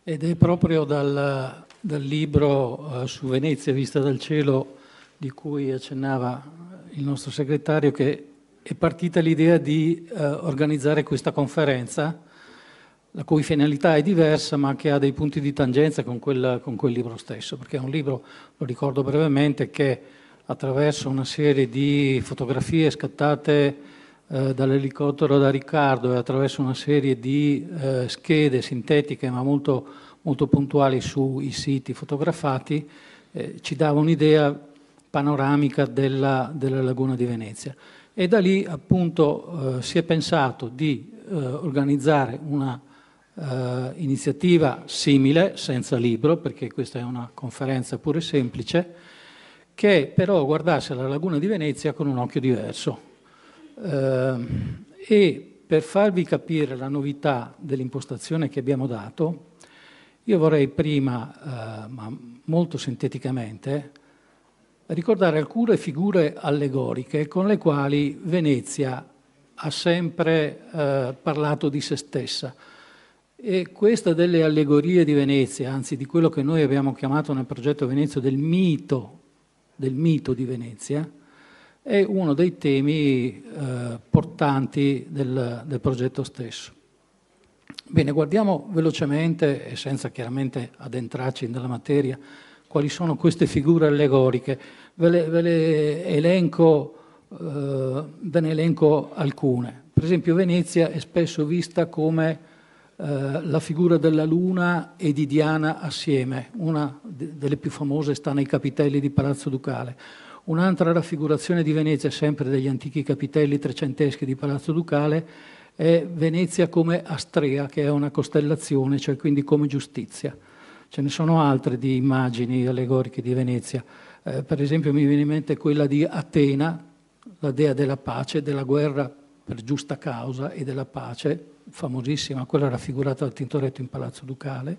Ed è proprio dal libro su Venezia vista dal cielo, di cui accennava il nostro segretario, che è partita l'idea di organizzare questa conferenza, la cui finalità è diversa, ma che ha dei punti di tangenza con quel libro stesso, perché è un libro, lo ricordo brevemente, che attraverso una serie di fotografie scattate dall'elicottero da Riccardo e attraverso una serie di schede sintetiche ma molto, molto puntuali sui siti fotografati, ci dava un'idea panoramica della laguna di Venezia. E da lì appunto si è pensato di organizzare una iniziativa simile, senza libro, perché questa è una conferenza pure semplice, che però guardasse la laguna di Venezia con un occhio diverso. E per farvi capire la novità dell'impostazione che abbiamo dato, io vorrei prima, ma molto sinteticamente, ricordare alcune figure allegoriche con le quali Venezia ha sempre parlato di se stessa. E questa delle allegorie di Venezia, anzi di quello che noi abbiamo chiamato nel progetto Venezia del mito di Venezia, è uno dei temi portanti del progetto stesso. Bene, guardiamo velocemente e senza chiaramente addentrarci nella materia quali sono queste figure allegoriche. Ve ne elenco alcune. Per esempio Venezia è spesso vista come la figura della Luna e di Diana assieme, una delle più famose sta nei capitelli di Palazzo Ducale. Un'altra raffigurazione di Venezia, sempre degli antichi capitelli trecenteschi di Palazzo Ducale, è Venezia come Astrea, che è una costellazione, cioè quindi come giustizia. Ce ne sono altre di immagini allegoriche di Venezia. Per esempio mi viene in mente quella di Atena, la dea della pace, della guerra per giusta causa e della pace, famosissima, quella raffigurata dal Tintoretto in Palazzo Ducale.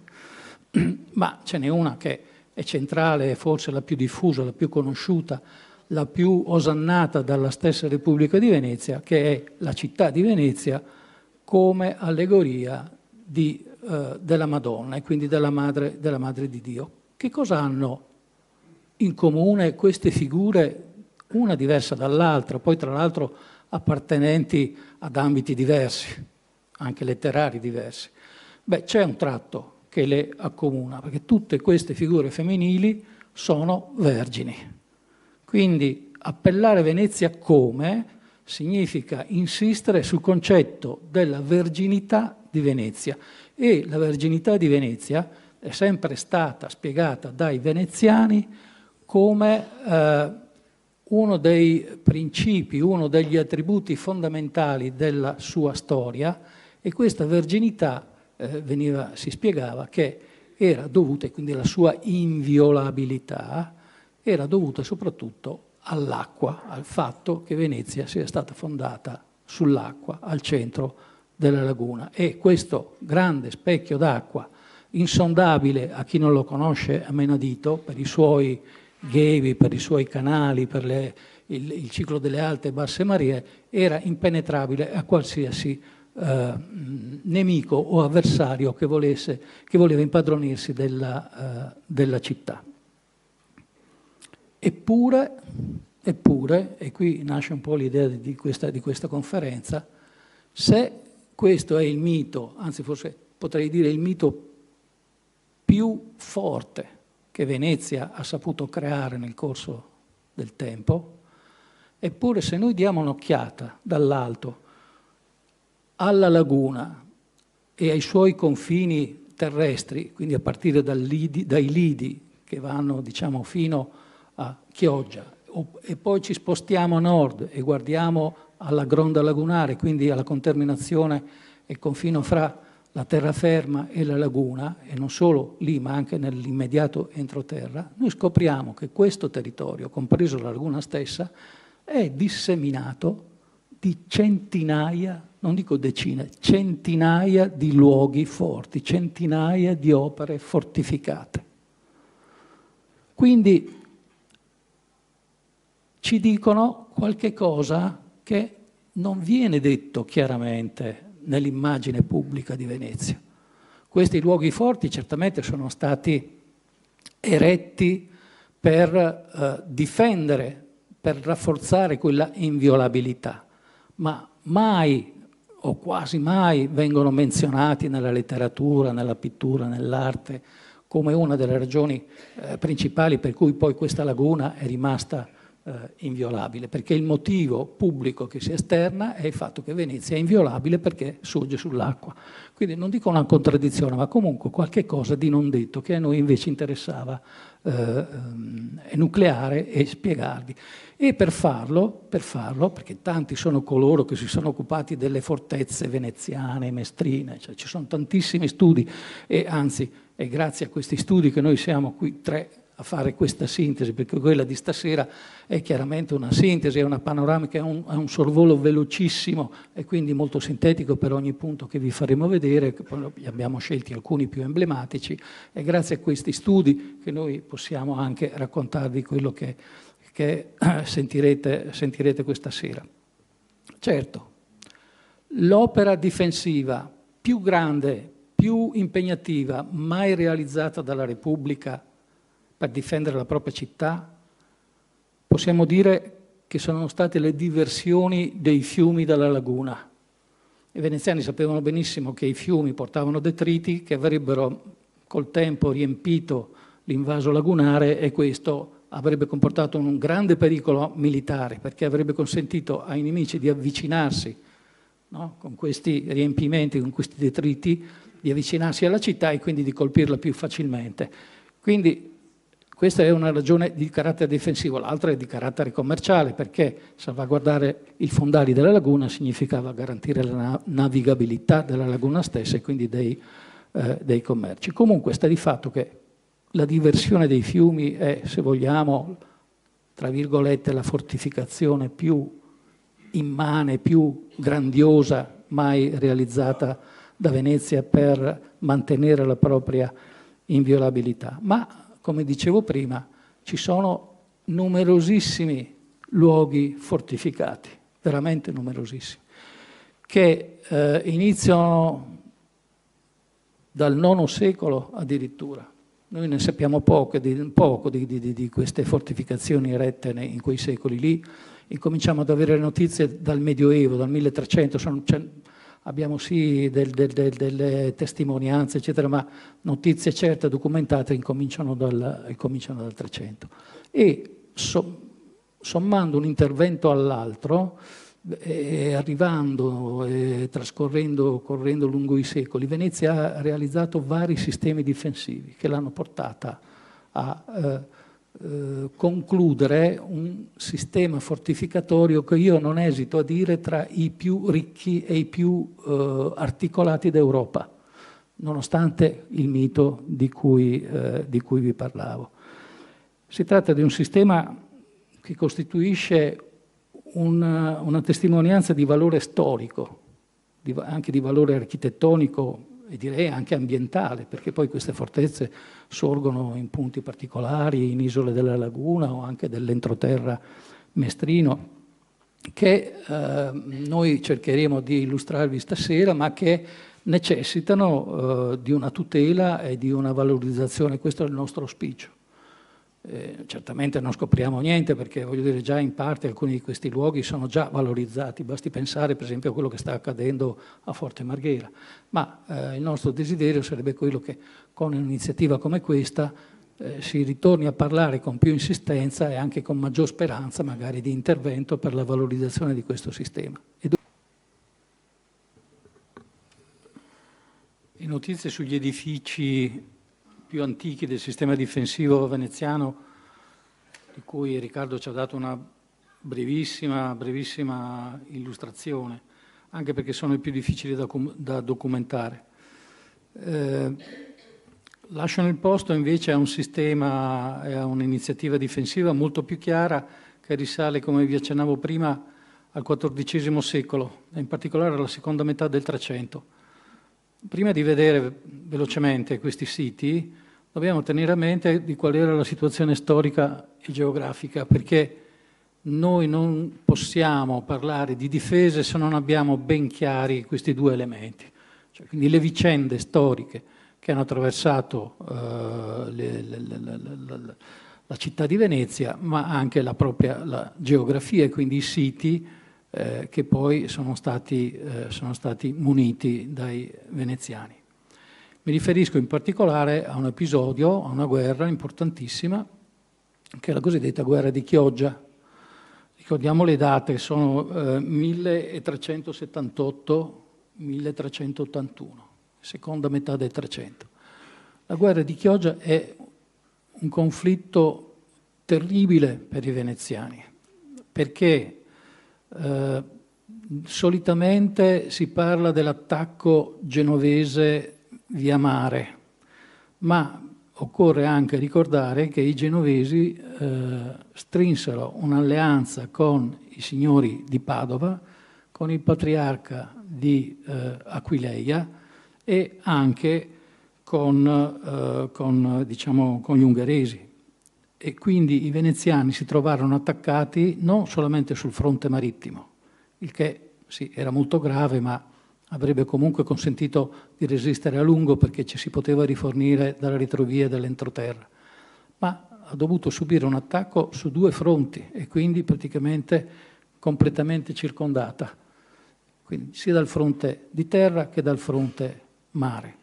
Ma ce n'è una che è centrale, è forse la più diffusa, la più conosciuta, la più osannata dalla stessa Repubblica di Venezia, che è la città di Venezia come allegoria della Madonna e quindi della madre di Dio. Che cosa hanno in comune queste figure, una diversa dall'altra, poi tra l'altro appartenenti ad ambiti diversi, anche letterari diversi? Beh, c'è un tratto che le accomuna, perché tutte queste figure femminili sono vergini. Quindi appellare Venezia come significa insistere sul concetto della verginità di Venezia. E la verginità di Venezia è sempre stata spiegata dai veneziani come uno dei principi, uno degli attributi fondamentali della sua storia, e questa verginità si spiegava che era dovuta, e quindi la sua inviolabilità era dovuta soprattutto all'acqua, al fatto che Venezia sia stata fondata sull'acqua, al centro della laguna. E questo grande specchio d'acqua, insondabile a chi non lo conosce a menadito, per i suoi ghevi, per i suoi canali, per il ciclo delle alte e basse maree, era impenetrabile a qualsiasi nemico o avversario che voleva impadronirsi della città. Eppure, e qui nasce un po' l'idea di questa conferenza, se questo è il mito, anzi forse potrei dire il mito più forte che Venezia ha saputo creare nel corso del tempo, eppure se noi diamo un'occhiata dall'alto alla laguna e ai suoi confini terrestri, quindi a partire dai lidi che vanno, diciamo, fino a Chioggia, e poi ci spostiamo a nord e guardiamo alla gronda lagunare, quindi alla conterminazione e confino fra la terraferma e la laguna, e non solo lì ma anche nell'immediato entroterra, noi scopriamo che questo territorio, compreso la laguna stessa, è disseminato di centinaia, non dico decine, centinaia di luoghi forti, centinaia di opere fortificate. Quindi ci dicono qualche cosa che non viene detto chiaramente nell'immagine pubblica di Venezia. Questi luoghi forti certamente sono stati eretti per difendere, per rafforzare quella inviolabilità, ma mai o quasi mai vengono menzionati nella letteratura, nella pittura, nell'arte, come una delle ragioni principali per cui poi questa laguna è rimasta inviolabile, perché il motivo pubblico che si esterna è il fatto che Venezia è inviolabile perché sorge sull'acqua. Quindi non dico una contraddizione, ma comunque qualche cosa di non detto che a noi invece interessava enucleare e spiegarvi. E per farlo, perché tanti sono coloro che si sono occupati delle fortezze veneziane, mestrine, cioè ci sono tantissimi studi e anzi è grazie a questi studi che noi siamo qui tre a fare questa sintesi, perché quella di stasera è chiaramente una sintesi, è una panoramica, è un sorvolo velocissimo e quindi molto sintetico per ogni punto che vi faremo vedere, che poi abbiamo scelti alcuni più emblematici, e grazie a questi studi che noi possiamo anche raccontarvi quello che sentirete questa sera. Certo, l'opera difensiva più grande, più impegnativa, mai realizzata dalla Repubblica per difendere la propria città, possiamo dire che sono state le diversioni dei fiumi dalla laguna. I veneziani sapevano benissimo che i fiumi portavano detriti che avrebbero col tempo riempito l'invaso lagunare e questo avrebbe comportato un grande pericolo militare perché avrebbe consentito ai nemici di avvicinarsi, no? Con questi riempimenti, con questi detriti, di avvicinarsi alla città e quindi di colpirla più facilmente. Quindi questa è una ragione di carattere difensivo, l'altra è di carattere commerciale perché salvaguardare i fondali della laguna significava garantire la navigabilità della laguna stessa e quindi dei commerci. Comunque sta di fatto che la diversione dei fiumi è, se vogliamo, tra virgolette, la fortificazione più immane, più grandiosa mai realizzata da Venezia per mantenere la propria inviolabilità. Ma come dicevo prima, ci sono numerosissimi luoghi fortificati, veramente numerosissimi, che iniziano dal IX secolo addirittura. Noi ne sappiamo poco di queste fortificazioni erette in quei secoli lì. Incominciamo ad avere notizie dal Medioevo, dal 1300, abbiamo sì delle testimonianze, eccetera, ma notizie certe, documentate, incominciano dal 300. E sommando un intervento all'altro, arrivando e correndo lungo i secoli, Venezia ha realizzato vari sistemi difensivi che l'hanno portata a concludere un sistema fortificatorio che io non esito a dire tra i più ricchi e i più articolati d'Europa, nonostante il mito di cui vi parlavo. Si tratta di un sistema che costituisce una testimonianza di valore storico, anche di valore architettonico e direi anche ambientale, perché poi queste fortezze sorgono in punti particolari, in isole della laguna o anche dell'entroterra mestrino, che noi cercheremo di illustrarvi stasera, ma che necessitano di una tutela e di una valorizzazione. Questo è il nostro auspicio. Certamente non scopriamo niente perché, voglio dire, già in parte alcuni di questi luoghi sono già valorizzati, basti pensare per esempio a quello che sta accadendo a Forte Marghera, ma il nostro desiderio sarebbe quello che con un'iniziativa come questa si ritorni a parlare con più insistenza e anche con maggior speranza magari di intervento per la valorizzazione di questo sistema. Le notizie sugli edifici più antichi del sistema difensivo veneziano, di cui Riccardo ci ha dato una brevissima illustrazione, anche perché sono i più difficili da documentare. Lasciano il posto invece a un sistema e a un'iniziativa difensiva molto più chiara che risale, come vi accennavo prima, al XIV secolo, e in particolare alla seconda metà del 300. Prima di vedere velocemente questi siti, dobbiamo tenere a mente di qual era la situazione storica e geografica, perché noi non possiamo parlare di difese se non abbiamo ben chiari questi due elementi. Cioè, quindi le vicende storiche che hanno attraversato la città di Venezia, ma anche la geografia e quindi i siti che poi sono stati muniti dai veneziani. Mi riferisco in particolare a un episodio, a una guerra importantissima, che è la cosiddetta guerra di Chioggia. Ricordiamo le date, sono 1378-1381, seconda metà del 300. La guerra di Chioggia è un conflitto terribile per i veneziani, perché solitamente si parla dell'attacco genovese via mare, ma occorre anche ricordare che i genovesi strinsero un'alleanza con i signori di Padova, con il patriarca di Aquileia e anche con gli ungheresi. E quindi i veneziani si trovarono attaccati non solamente sul fronte marittimo, il che sì, era molto grave, ma avrebbe comunque consentito di resistere a lungo perché ci si poteva rifornire dalle retrovie dell'entroterra, ma ha dovuto subire un attacco su 2 fronti e quindi praticamente completamente circondata, quindi sia dal fronte di terra che dal fronte mare.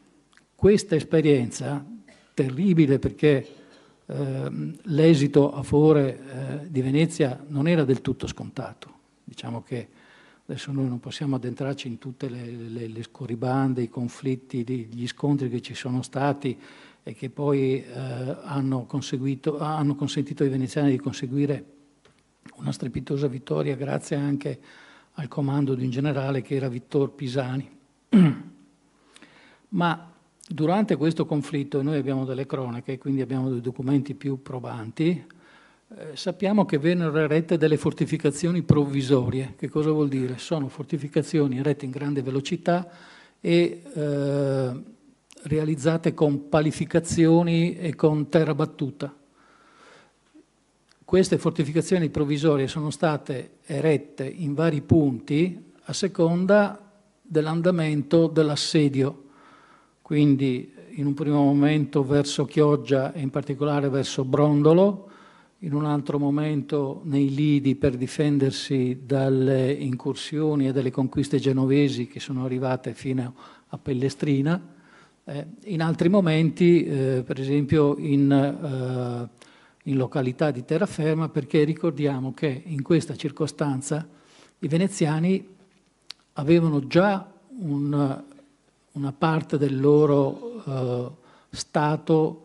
Questa esperienza, terribile perché l'esito a favore di Venezia non era del tutto scontato. Diciamo che adesso noi non possiamo addentrarci in tutte le scorribande, i conflitti, gli scontri che ci sono stati e che poi hanno consentito ai veneziani di conseguire una strepitosa vittoria grazie anche al comando di un generale che era Vittor Pisani. Ma durante questo conflitto, e noi abbiamo delle cronache, quindi abbiamo dei documenti più probanti, sappiamo che vennero erette delle fortificazioni provvisorie. Che cosa vuol dire? Sono fortificazioni erette in grande velocità e realizzate con palificazioni e con terra battuta. Queste fortificazioni provvisorie sono state erette in vari punti a seconda dell'andamento dell'assedio. Quindi in un primo momento verso Chioggia e in particolare verso Brondolo, in un altro momento nei lidi per difendersi dalle incursioni e dalle conquiste genovesi che sono arrivate fino a Pellestrina, in altri momenti per esempio in località di terraferma, perché ricordiamo che in questa circostanza i veneziani avevano già una parte del loro Stato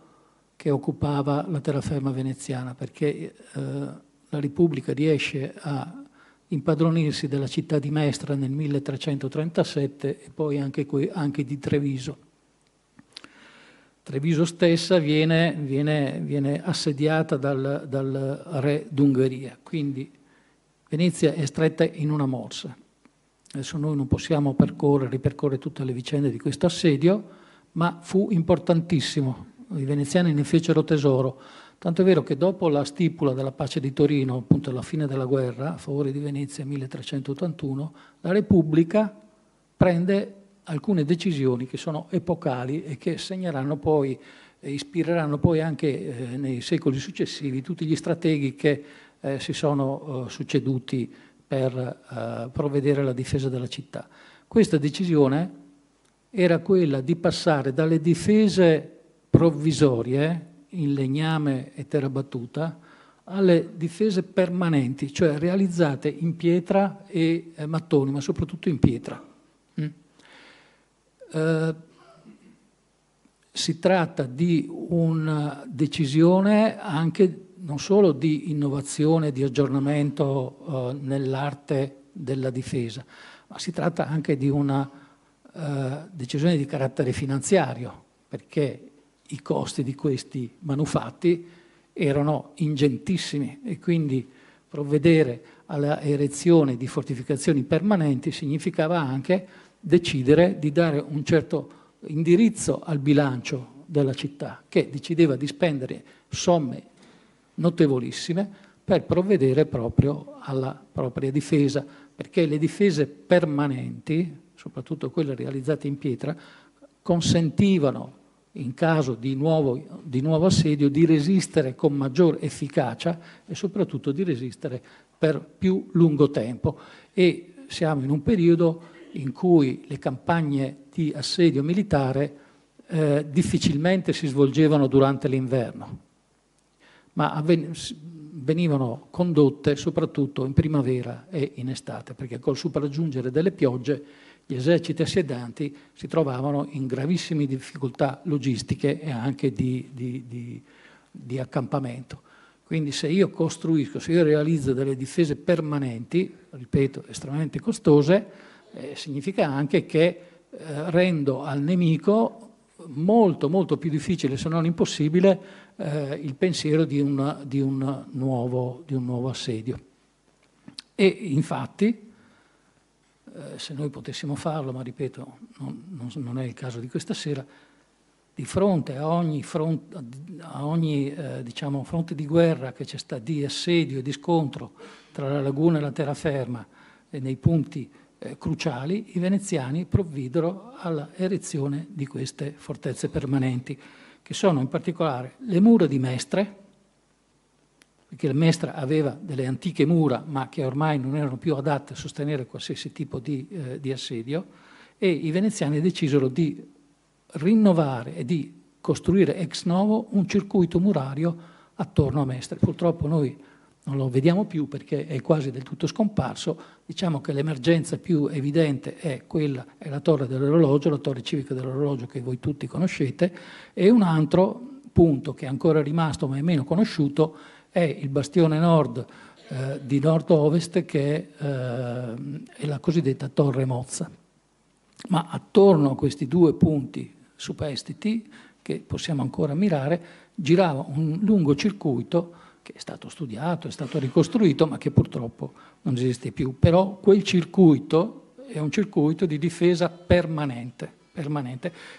che occupava la terraferma veneziana, perché la Repubblica riesce a impadronirsi della città di Mestra nel 1337 e poi anche di Treviso. Treviso stessa viene assediata dal re d'Ungheria, quindi Venezia è stretta in una morsa. Adesso noi non possiamo ripercorrere tutte le vicende di questo assedio, ma fu importantissimo. I veneziani ne fecero tesoro, tanto è vero che dopo la stipula della pace di Torino, appunto alla fine della guerra, a favore di Venezia 1381, la Repubblica prende alcune decisioni che sono epocali e che segneranno poi, ispireranno poi anche nei secoli successivi tutti gli strateghi che si sono succeduti per provvedere alla difesa della città. Questa decisione era quella di passare dalle difese provvisorie in legname e terra battuta alle difese permanenti, cioè realizzate in pietra e mattoni, ma soprattutto in pietra. Si tratta di una decisione anche non solo di innovazione, di aggiornamento nell'arte della difesa, ma si tratta anche di una decisione di carattere finanziario, perché i costi di questi manufatti erano ingentissimi e quindi provvedere alla erezione di fortificazioni permanenti significava anche decidere di dare un certo indirizzo al bilancio della città, che decideva di spendere somme notevolissime per provvedere proprio alla propria difesa, perché le difese permanenti, soprattutto quelle realizzate in pietra, consentivano in caso di nuovo assedio, di resistere con maggior efficacia e soprattutto di resistere per più lungo tempo. E siamo in un periodo in cui le campagne di assedio militare difficilmente si svolgevano durante l'inverno, ma venivano condotte soprattutto in primavera e in estate, perché col sopraggiungere delle piogge gli eserciti assedianti si trovavano in gravissime difficoltà logistiche e anche di accampamento. Quindi se io realizzo delle difese permanenti, ripeto, estremamente costose, significa anche che rendo al nemico molto, molto più difficile, se non impossibile, il pensiero di un nuovo assedio. E infatti, se noi potessimo farlo, ma ripeto, non è il caso di questa sera, di fronte a ogni fronte di guerra che c'è stato, di assedio e di scontro tra la laguna e la terraferma e nei punti cruciali, i veneziani provvidero alla erezione di queste fortezze permanenti, che sono in particolare le mura di Mestre, perché la Mestre aveva delle antiche mura, ma che ormai non erano più adatte a sostenere qualsiasi tipo di assedio, e i veneziani decisero di rinnovare e di costruire ex novo un circuito murario attorno a Mestre. Purtroppo noi non lo vediamo più perché è quasi del tutto scomparso. Diciamo che l'emergenza più evidente è la torre dell'orologio, la torre civica dell'orologio che voi tutti conoscete, e un altro punto che è ancora rimasto ma è meno conosciuto è il bastione nord di nord-ovest, che è la cosiddetta Torre Mozza. Ma attorno a questi due punti superstiti, che possiamo ancora ammirare, girava un lungo circuito che è stato studiato, è stato ricostruito, ma che purtroppo non esiste più. Però quel circuito è un circuito di difesa permanente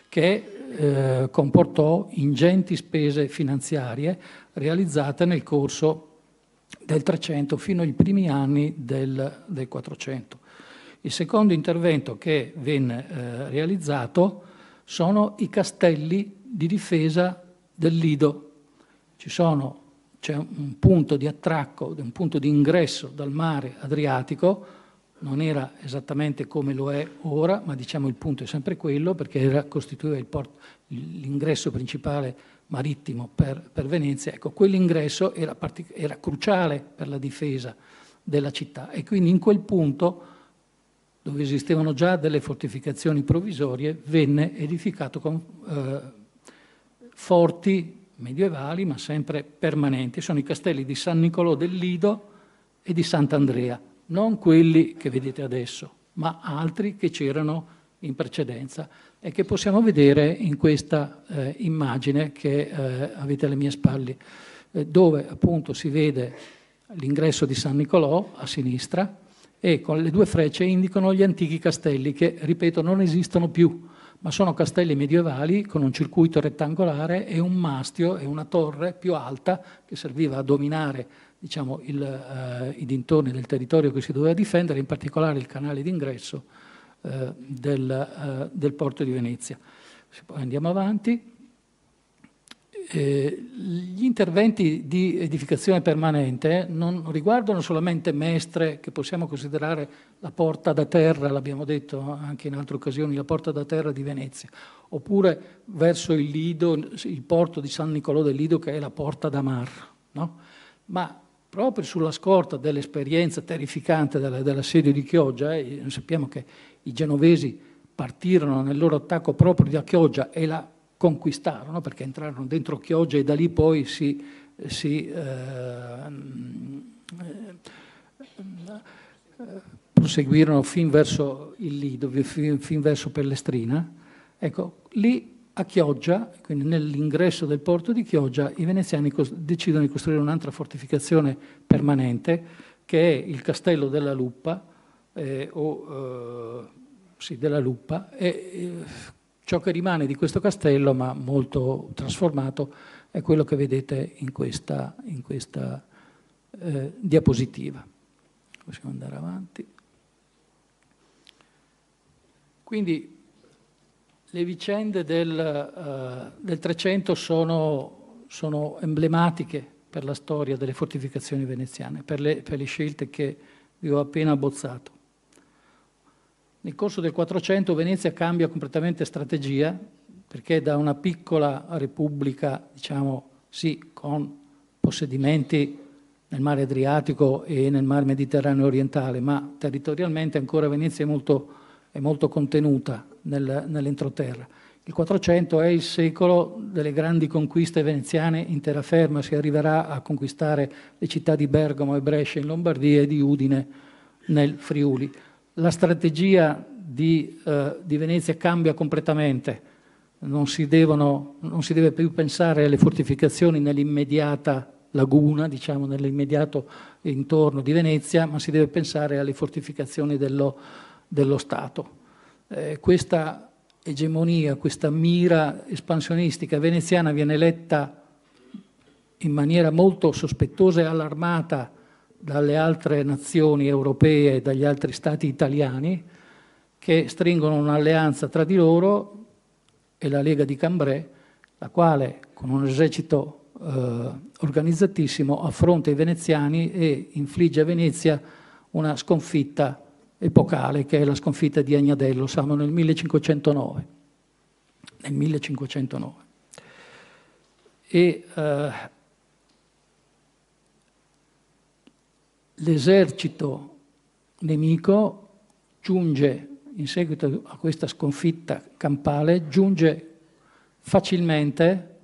che comportò ingenti spese finanziarie realizzate nel corso del 300 fino ai primi anni del 400. Il secondo intervento che venne realizzato sono i castelli di difesa del Lido. C'è un punto di attracco, un punto di ingresso dal mare Adriatico, non era esattamente come lo è ora, ma diciamo il punto è sempre quello, perché costituiva l'ingresso principale marittimo per Venezia. Ecco, quell'ingresso era cruciale per la difesa della città, e quindi in quel punto, dove esistevano già delle fortificazioni provvisorie, venne edificato con forti medievali, ma sempre permanenti. Sono i castelli di San Nicolò del Lido e di Sant'Andrea, non quelli che vedete adesso, ma altri che c'erano in precedenza e che possiamo vedere in questa immagine che avete alle mie spalle, dove appunto si vede l'ingresso di San Nicolò a sinistra, e con le due frecce indicano gli antichi castelli che, ripeto, non esistono più, ma sono castelli medievali con un circuito rettangolare e un mastio e una torre più alta che serviva a dominare, diciamo, i dintorni del territorio che si doveva difendere, in particolare il canale d'ingresso del porto di Venezia. Se poi andiamo avanti. Gli interventi di edificazione permanente non riguardano solamente Mestre, che possiamo considerare la porta da terra, l'abbiamo detto anche in altre occasioni, la porta da terra di Venezia, oppure verso il Lido, il porto di San Nicolò del Lido, che è la porta da mar, no? Ma proprio sulla scorta dell'esperienza terrificante dell'assedio di Chioggia, sappiamo che i genovesi partirono nel loro attacco proprio da Chioggia e la conquistarono, perché entrarono dentro Chioggia e da lì poi si proseguirono fin verso il Lido, fin verso Pellestrina. Ecco, lì a Chioggia, quindi nell'ingresso del porto di Chioggia, i veneziani decidono di costruire un'altra fortificazione permanente, che è il Castello della Luppa, della Luppa, e ciò che rimane di questo castello, ma molto trasformato, è quello che vedete in questa diapositiva. Possiamo andare avanti. Quindi Le vicende del 300 sono emblematiche per la storia delle fortificazioni veneziane, per le scelte che vi ho appena abbozzato. Nel corso del 400 Venezia cambia completamente strategia, perché da una piccola repubblica, diciamo sì, con possedimenti nel mare Adriatico e nel mare Mediterraneo orientale, ma territorialmente ancora Venezia è molto contenuta nell'entroterra. Il 400 è il secolo delle grandi conquiste veneziane in terraferma, si arriverà a conquistare le città di Bergamo e Brescia in Lombardia e di Udine nel Friuli. La strategia di Venezia cambia completamente, non si deve più pensare alle fortificazioni nell'immediata laguna, diciamo nell'immediato intorno di Venezia, ma si deve pensare alle fortificazioni dello Stato. Questa egemonia, questa mira espansionistica veneziana viene letta in maniera molto sospettosa e allarmata dalle altre nazioni europee e dagli altri stati italiani, che stringono un'alleanza tra di loro e la Lega di Cambrai, la quale con un esercito organizzatissimo affronta i veneziani e infligge a Venezia una sconfitta epocale, che è la sconfitta di Agnadello. Siamo nel 1509. Nel 1509. E l'esercito nemico giunge, in seguito a questa sconfitta campale, giunge facilmente,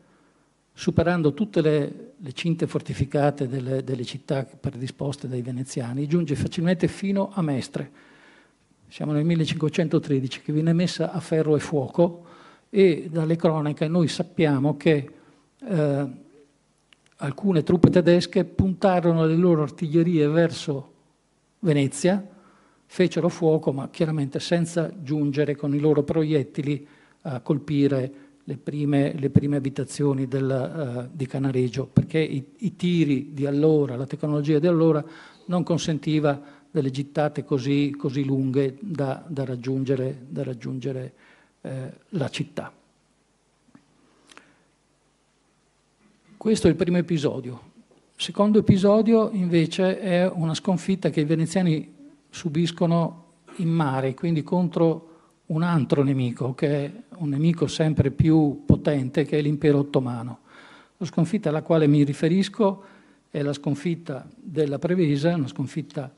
superando tutte le cinte fortificate delle città predisposte dai veneziani, giunge facilmente fino a Mestre. Siamo nel 1513, che viene messa a ferro e fuoco, e dalle cronache noi sappiamo che alcune truppe tedesche puntarono le loro artiglierie verso Venezia, fecero fuoco, ma chiaramente senza giungere con i loro proiettili a colpire le prime abitazioni di Canareggio, perché i tiri di allora, la tecnologia di allora non consentiva delle gittate così lunghe da raggiungere la città. Questo è il primo episodio. Il secondo episodio invece è una sconfitta che i veneziani subiscono in mare, quindi contro un altro nemico, che è un nemico sempre più potente, che è l'impero ottomano. La sconfitta alla quale mi riferisco è la sconfitta della Prevesa, una sconfitta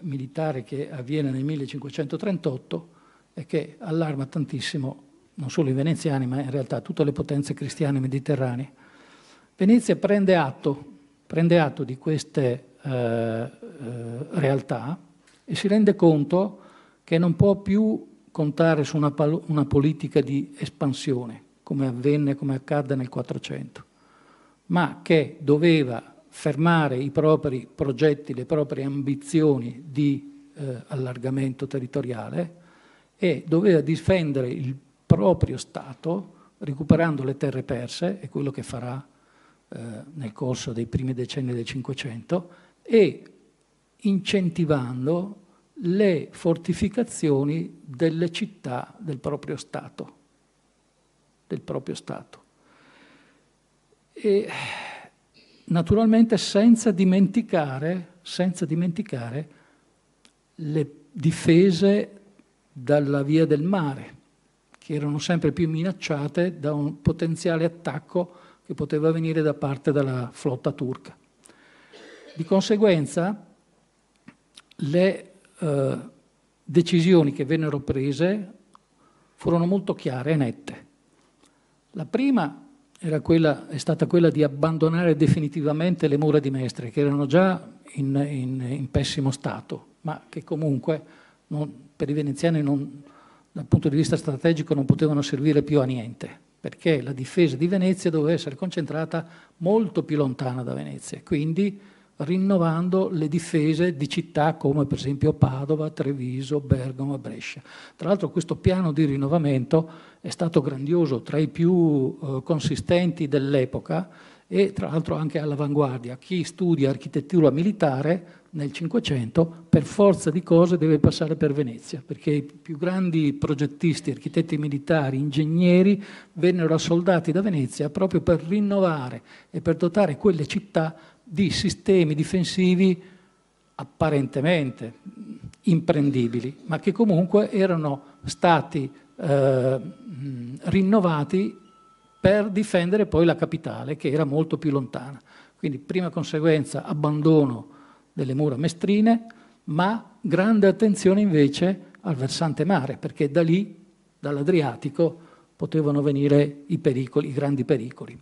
militare che avviene nel 1538 e che allarma tantissimo non solo i veneziani, ma in realtà tutte le potenze cristiane mediterranee. Venezia prende atto di queste realtà e si rende conto che non può più contare su una politica di espansione, come accadde nel 400, ma che doveva fermare i propri progetti, le proprie ambizioni di allargamento territoriale, e doveva difendere il proprio Stato recuperando le terre perse, è quello che farà nel corso dei primi decenni del Cinquecento, e incentivando le fortificazioni delle città del proprio Stato. E naturalmente senza dimenticare le difese dalla via del mare, che erano sempre più minacciate da un potenziale attacco che poteva venire da parte della flotta turca. Di conseguenza, le decisioni che vennero prese furono molto chiare e nette. La prima è stata quella di abbandonare definitivamente le mura di Mestre, che erano già in pessimo stato, ma che comunque per i veneziani dal punto di vista strategico non potevano servire più a niente, perché la difesa di Venezia doveva essere concentrata molto più lontana da Venezia, quindi rinnovando le difese di città come per esempio Padova, Treviso, Bergamo e Brescia. Tra l'altro questo piano di rinnovamento è stato grandioso, tra i più consistenti dell'epoca, e tra l'altro anche all'avanguardia. Chi studia architettura militare nel Cinquecento per forza di cose deve passare per Venezia, perché i più grandi progettisti, architetti militari, ingegneri vennero assoldati da Venezia proprio per rinnovare e per dotare quelle città di sistemi difensivi apparentemente imprendibili, ma che comunque erano stati rinnovati per difendere poi la capitale, che era molto più lontana. Quindi, prima conseguenza, abbandono delle mura mestrine, ma grande attenzione invece al versante mare, perché da lì, dall'Adriatico, potevano venire i pericoli, i grandi pericoli.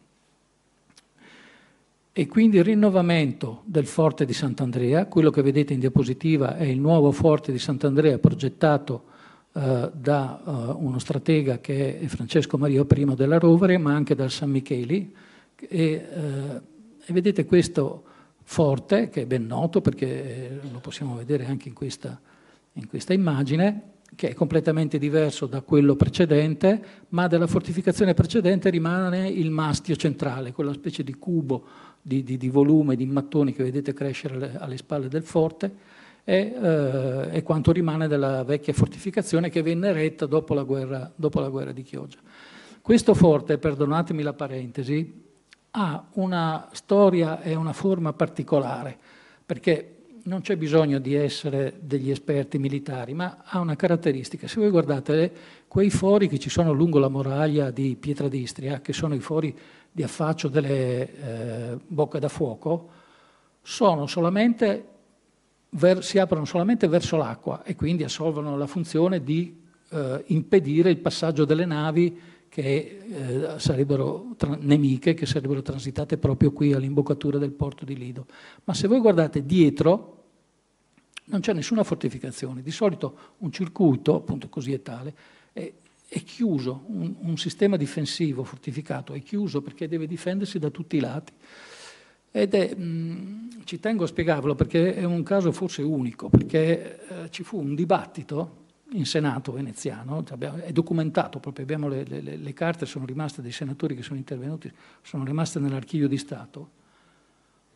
E quindi il rinnovamento del forte di Sant'Andrea, quello che vedete in diapositiva è il nuovo forte di Sant'Andrea progettato da uno stratega che è Francesco Maria I della Rovere, ma anche dal San Micheli, e vedete questo forte, che è ben noto perché lo possiamo vedere anche in questa immagine, che è completamente diverso da quello precedente, ma della fortificazione precedente rimane il mastio centrale, quella specie di cubo di volume, di mattoni che vedete crescere alle spalle del forte, è quanto rimane della vecchia fortificazione che venne eretta dopo la guerra di Chioggia. Questo forte, perdonatemi la parentesi, ha una storia e una forma particolare, perché non c'è bisogno di essere degli esperti militari, ma ha una caratteristica. Se voi guardate quei fori che ci sono lungo la muraglia di Pietra d'Istria, che sono i fori di affaccio delle bocche da fuoco, sono solamente si aprono solamente verso l'acqua e quindi assolvono la funzione di impedire il passaggio delle navi che sarebbero nemiche, che sarebbero transitate proprio qui all'imboccatura del porto di Lido. Ma se voi guardate dietro non c'è nessuna fortificazione, di solito un circuito, appunto così è tale, è chiuso, un sistema difensivo fortificato è chiuso perché deve difendersi da tutti i lati. Ci tengo a spiegarvelo perché è un caso forse unico, perché ci fu un dibattito in Senato veneziano, è documentato proprio, abbiamo le carte, sono rimaste dei senatori che sono intervenuti, sono rimaste nell'archivio di Stato,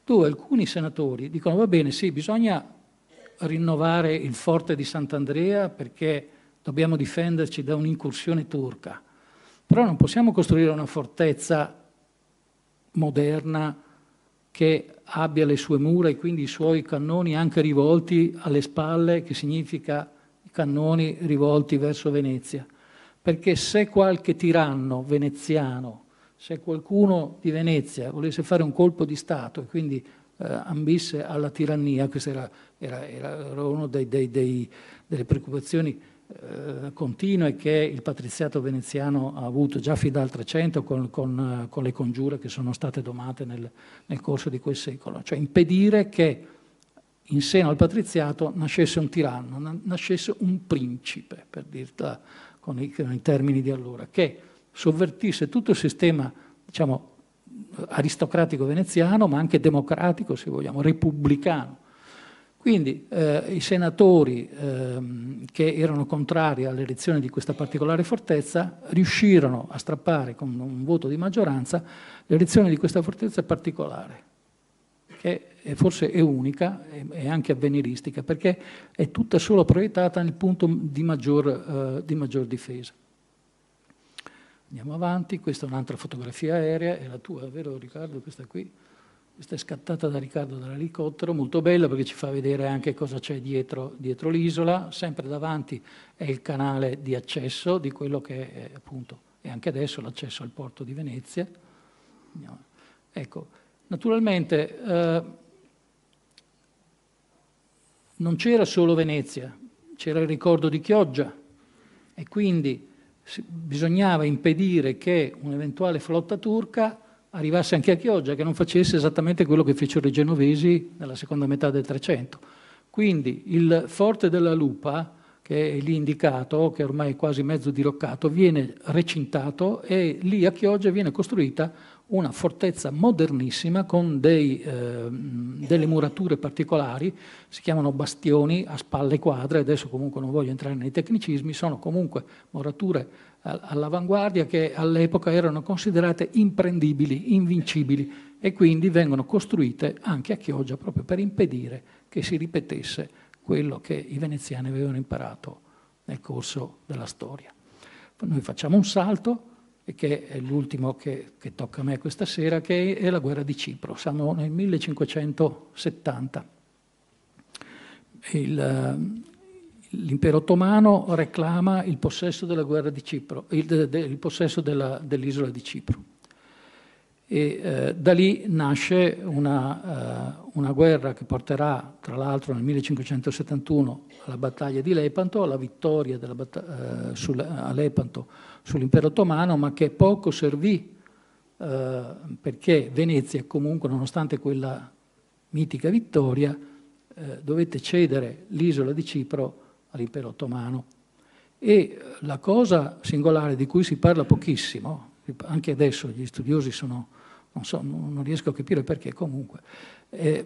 dove alcuni senatori dicono va bene, sì, bisogna rinnovare il forte di Sant'Andrea perché dobbiamo difenderci da un'incursione turca, però non possiamo costruire una fortezza moderna che abbia le sue mura e quindi i suoi cannoni anche rivolti alle spalle, che significa i cannoni rivolti verso Venezia. Perché se qualche tiranno veneziano, se qualcuno di Venezia volesse fare un colpo di Stato e quindi ambisse alla tirannia, questa era una delle preoccupazioni continue che il patriziato veneziano ha avuto già fin dal Trecento con le congiure che sono state domate nel corso di quel secolo, cioè impedire che in seno al patriziato nascesse un tiranno, nascesse un principe, per dirla con i termini di allora, che sovvertisse tutto il sistema, diciamo, aristocratico veneziano, ma anche democratico, se vogliamo, repubblicano. Quindi i senatori che erano contrari all'erezione di questa particolare fortezza riuscirono a strappare con un voto di maggioranza l'erezione di questa fortezza particolare, che forse è unica e anche avveniristica, perché è tutta solo proiettata nel punto di maggior difesa. Andiamo avanti, questa è un'altra fotografia aerea, è la tua, vero Riccardo? Questa qui? Questa è scattata da Riccardo dall'elicottero, molto bella perché ci fa vedere anche cosa c'è dietro l'isola. Sempre davanti è il canale di accesso di quello che è, appunto, e anche adesso l'accesso al porto di Venezia. Ecco, naturalmente non c'era solo Venezia, c'era il ricordo di Chioggia e quindi bisognava impedire che un'eventuale flotta turca arrivasse anche a Chioggia, che non facesse esattamente quello che fecero i genovesi nella seconda metà del Trecento. Quindi il Forte della Lupa, che è lì indicato, che ormai è quasi mezzo diroccato, viene recintato e lì a Chioggia viene costruita una fortezza modernissima con delle murature particolari, si chiamano bastioni a spalle quadre, adesso comunque non voglio entrare nei tecnicismi, sono comunque murature all'avanguardia che all'epoca erano considerate imprendibili, invincibili, e quindi vengono costruite anche a Chioggia proprio per impedire che si ripetesse quello che i veneziani avevano imparato nel corso della storia. Noi facciamo un salto, e che è l'ultimo che tocca a me questa sera, che è la guerra di Cipro. Siamo nel 1570. L'impero ottomano reclama il possesso della guerra di Cipro, il possesso dell'isola di Cipro. E da lì nasce una guerra che porterà, tra l'altro, nel 1571 alla battaglia di Lepanto, alla vittoria a Lepanto sull'impero ottomano, ma che poco servì perché Venezia, comunque, nonostante quella mitica vittoria, dovette cedere l'isola di Cipro all'impero ottomano. E la cosa singolare di cui si parla pochissimo, anche adesso gli studiosi non riesco a capire perché comunque, è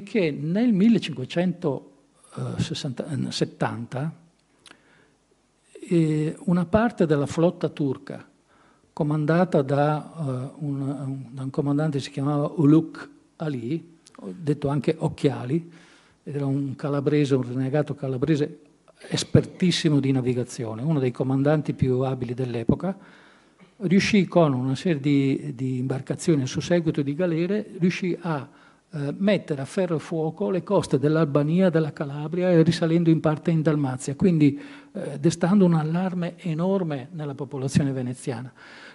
che nel 1570 una parte della flotta turca, comandata da un comandante che si chiamava Uluk Ali, detto anche Occhiali, era un calabrese, un renegato calabrese espertissimo di navigazione, uno dei comandanti più abili dell'epoca, riuscì con una serie di imbarcazioni a suo seguito di galere, riuscì a mettere a ferro e fuoco le coste dell'Albania, della Calabria e risalendo in parte in Dalmazia, quindi destando un allarme enorme nella popolazione veneziana.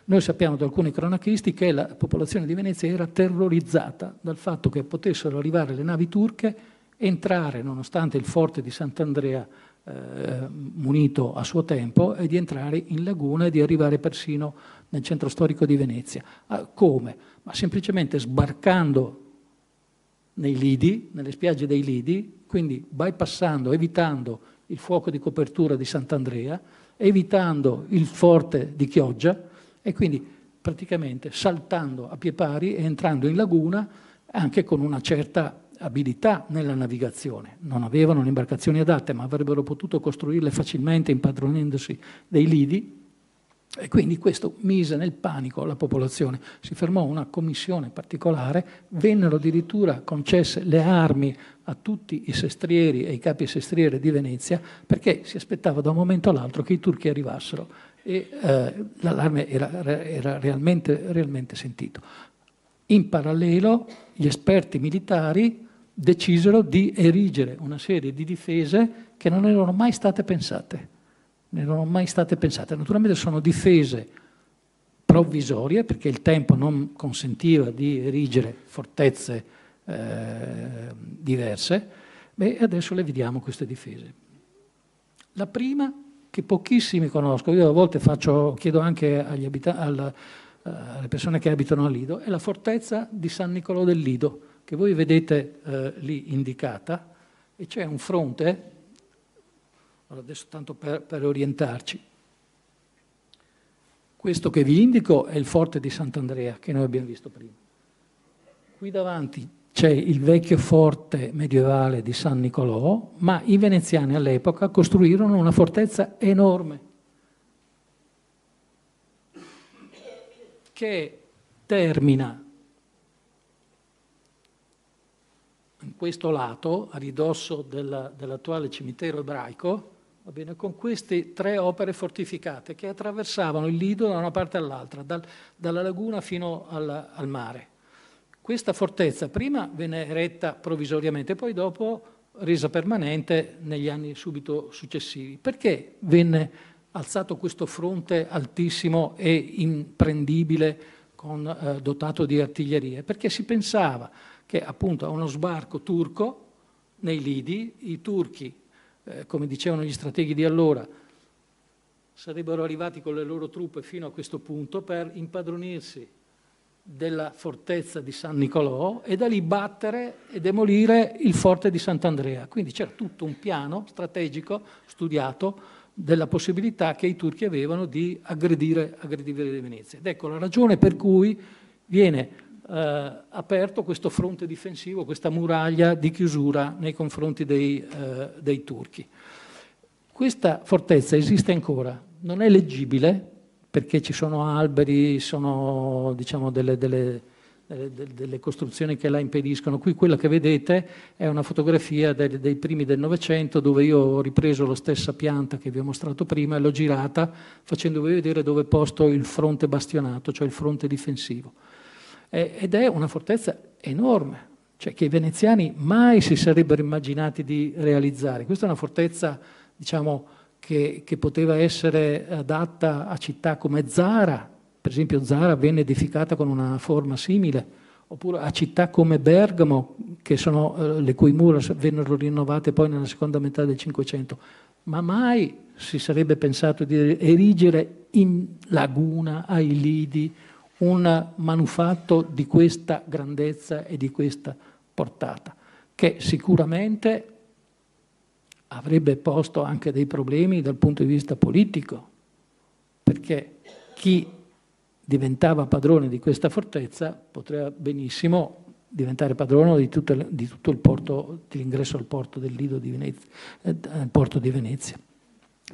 Noi sappiamo da alcuni cronachisti che la popolazione di Venezia era terrorizzata dal fatto che potessero arrivare le navi turche, entrare nonostante il forte di Sant'Andrea munito a suo tempo, e di entrare in laguna e di arrivare persino nel centro storico di Venezia. Come? Ma semplicemente sbarcando nei lidi, nelle spiagge dei lidi, quindi bypassando, evitando il fuoco di copertura di Sant'Andrea, evitando il forte di Chioggia, e quindi praticamente saltando a pie pari e entrando in laguna anche con una certa abilità nella navigazione. Non avevano le imbarcazioni adatte, ma avrebbero potuto costruirle facilmente impadronendosi dei lidi, e quindi questo mise nel panico la popolazione. Si fermò una commissione particolare, vennero addirittura concesse le armi a tutti i sestrieri e i capi sestriere di Venezia, perché si aspettava da un momento all'altro che i turchi arrivassero, e l'allarme era realmente sentito. In parallelo gli esperti militari decisero di erigere una serie di difese che non erano mai state pensate. Naturalmente sono difese provvisorie, perché il tempo non consentiva di erigere fortezze diverse, e adesso le vediamo queste difese. La prima, che pochissimi conoscono, io a volte chiedo anche alle persone che abitano a Lido, è la fortezza di San Nicolò del Lido, che voi vedete lì indicata, e c'è un fronte. Allora, adesso tanto per orientarci. Questo che vi indico è il forte di Sant'Andrea, che noi abbiamo visto prima. Qui davanti c'è il vecchio forte medievale di San Nicolò, ma i veneziani all'epoca costruirono una fortezza enorme, che termina in questo lato, a ridosso dell'attuale cimitero ebraico, va bene, con queste 3 opere fortificate che attraversavano il Lido da una parte all'altra, dalla laguna fino al mare. Questa fortezza prima venne eretta provvisoriamente, poi dopo resa permanente negli anni subito successivi. Perché venne alzato questo fronte altissimo e imprendibile, dotato di artiglierie? Perché si pensava che appunto a uno sbarco turco nei lidi, i turchi, come dicevano gli strateghi di allora, sarebbero arrivati con le loro truppe fino a questo punto per impadronirsi della fortezza di San Nicolò e da lì battere e demolire il forte di Sant'Andrea. Quindi c'era tutto un piano strategico studiato della possibilità che i turchi avevano di aggredire Venezia. Ed ecco la ragione per cui viene aperto questo fronte difensivo, questa muraglia di chiusura nei confronti dei turchi. Questa fortezza esiste ancora, non è leggibile perché ci sono alberi, sono diciamo delle delle costruzioni che la impediscono. Qui quella che vedete è una fotografia dei primi del Novecento, dove io ho ripreso la stessa pianta che vi ho mostrato prima e l'ho girata facendovi vedere dove è posto il fronte bastionato, cioè il fronte difensivo. Ed è una fortezza enorme, cioè che i veneziani mai si sarebbero immaginati di realizzare. Questa è una fortezza, diciamo, che poteva essere adatta a città come Zara. Per esempio Zara venne edificata con una forma simile, oppure a città come Bergamo, che sono, le cui mura vennero rinnovate poi nella seconda metà del Cinquecento. Ma mai si sarebbe pensato di erigere in laguna, ai lidi, un manufatto di questa grandezza e di questa portata, che sicuramente avrebbe posto anche dei problemi dal punto di vista politico, perché chi diventava padrone di questa fortezza poteva benissimo diventare padrone di tutto il porto, dell'ingresso al porto del Lido di Venezia, porto di Venezia.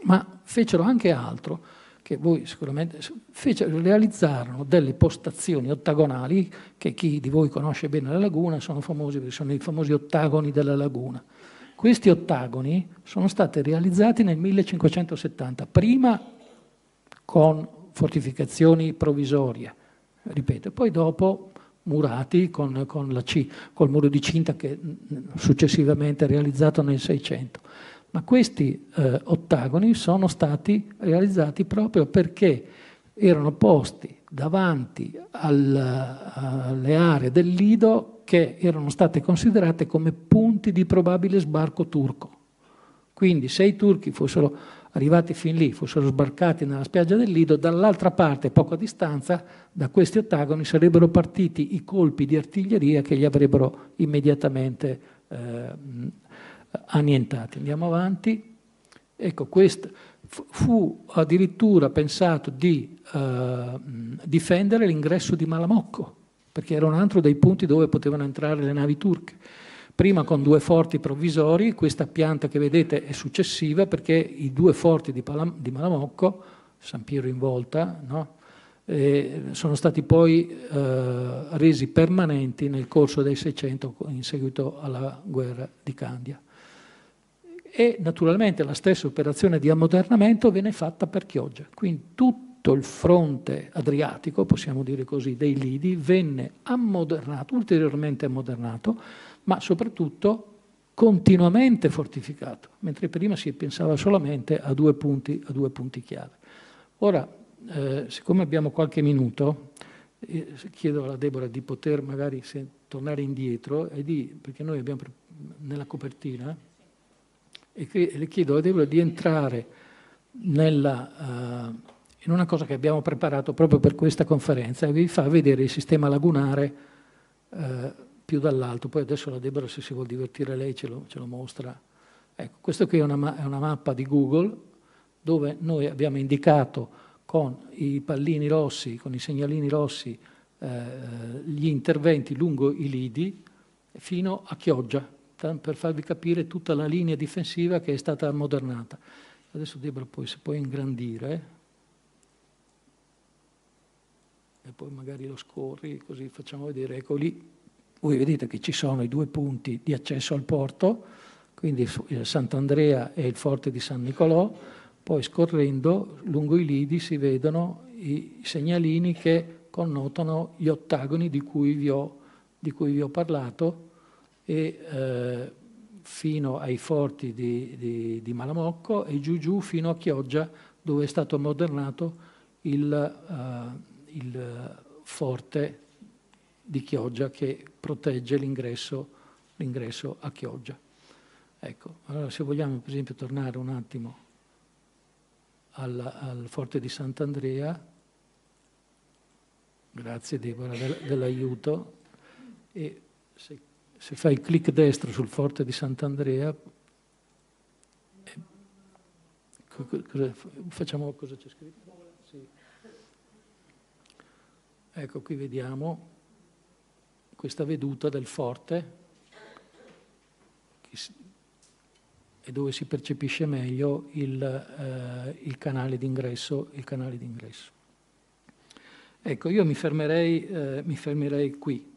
Ma fecero anche altro, che voi sicuramente realizzarono delle postazioni ottagonali, che chi di voi conosce bene la laguna sono famosi, perché sono i famosi ottagoni della laguna. Questi ottagoni sono stati realizzati nel 1570, prima con fortificazioni provvisorie, ripeto, poi dopo murati col muro di cinta che successivamente è realizzato nel 600. Ma questi ottagoni sono stati realizzati proprio perché erano posti davanti alle aree del Lido che erano state considerate come punti di probabile sbarco turco. Quindi se i turchi fossero arrivati fin lì, fossero sbarcati nella spiaggia del Lido, dall'altra parte, poco a distanza, da questi ottagoni sarebbero partiti i colpi di artiglieria che li avrebbero immediatamente annientati. Andiamo avanti. Ecco, questo fu addirittura pensato di difendere l'ingresso di Malamocco, perché era un altro dei punti dove potevano entrare le navi turche. Prima con 2 forti provvisori, questa pianta che vedete è successiva perché i 2 forti di Malamocco, San Piero in Volta, no? Sono stati poi resi permanenti nel corso dei 600 in seguito alla guerra di Candia. E naturalmente la stessa operazione di ammodernamento venne fatta per Chioggia. Quindi tutto il fronte adriatico, possiamo dire così, dei Lidi venne ammodernato, ulteriormente ammodernato, ma soprattutto continuamente fortificato, mentre prima si pensava solamente a due punti chiave. Ora, siccome abbiamo qualche minuto, chiedo alla Deborah di poter magari tornare indietro perché noi abbiamo nella copertina, e le chiedo a Deborah di entrare in una cosa che abbiamo preparato proprio per questa conferenza e vi fa vedere il sistema lagunare più dall'alto. Poi adesso la Deborah, se si vuol divertire lei, ce lo mostra. Ecco, questo qui è una mappa di Google dove noi abbiamo indicato con i pallini rossi, con i segnalini rossi, gli interventi lungo i lidi fino a Chioggia, per farvi capire tutta la linea difensiva che è stata ammodernata. Adesso Deborah, poi se puoi ingrandire e poi magari lo scorri, così facciamo vedere. Ecco lì, voi vedete che ci sono i 2 punti di accesso al porto, quindi Sant'Andrea e il forte di San Nicolò. Poi scorrendo lungo i lidi si vedono i segnalini che connotano gli ottagoni di cui vi ho parlato, e fino ai forti di Malamocco e giù fino a Chioggia, dove è stato ammodernato il forte di Chioggia che protegge l'ingresso a Chioggia. Ecco, allora se vogliamo per esempio tornare un attimo al forte di Sant'Andrea, grazie Deborah dell'aiuto, e se fai clic destro sul forte di Sant'Andrea, facciamo cosa c'è scritto? Sì. Ecco, qui vediamo questa veduta del forte e dove si percepisce meglio il canale d'ingresso. Ecco, io mi fermerei qui.